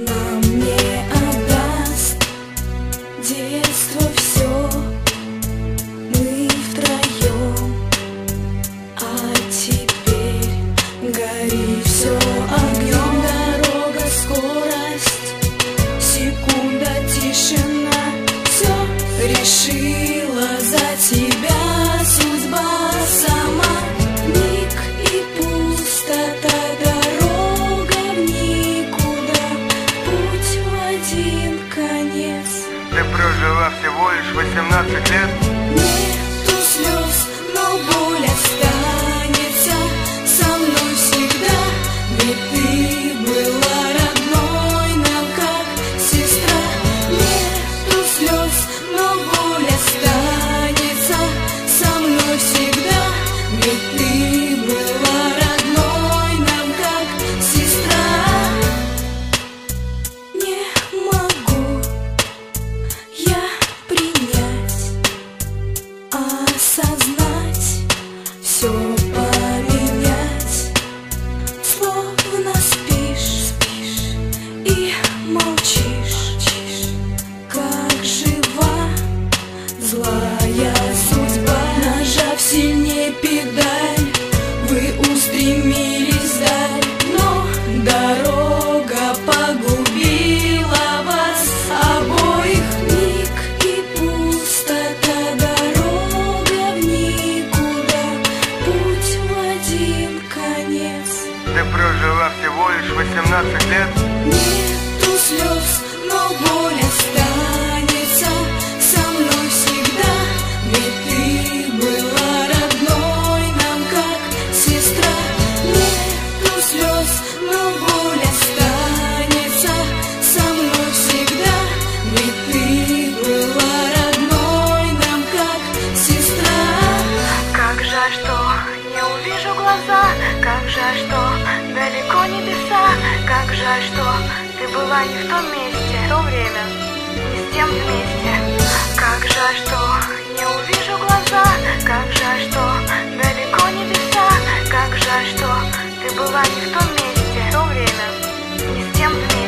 нам не отдаст детство все. Мы втроем, а теперь гори все огнем. Дорога, скорость, секунда, тишина, все решила за тебя судьба сама. Миг и пустота, дорога в никуда, путь в один конец. Ты прожила всего лишь 18 лет. Нету слез, но боль останется со мной всегда. Ведь ты была родной нам, как сестра. Нету слез, но боль останется со мной всегда. Ведь ты была родной нам, как сестра. Не могу я принять, осознать, все поменять. Словно спишь и молчишь, как жива злая судьба. Нажав сильнее педаль, вы устремились вдаль, но дорога погубила вас обоих. Миг и пустота, дорога в никуда, путь в один конец. Ты прожила всего лишь 18 лет. Нету слез, но боль останется со мной всегда. Ведь ты была родной нам, как сестра. Нету слез, но боль останется со мной всегда. Ведь ты была родной нам, как сестра. Как жаль, что не увижу глаза, как жаль, что далеко небеса, как жаль, что ты была не в том месте, в то время, не с тем вместе. Как жаль, что не увижу глаза, как жаль, что далеко небеса, как жаль, что ты была не в том месте, в то время, не с тем вместе.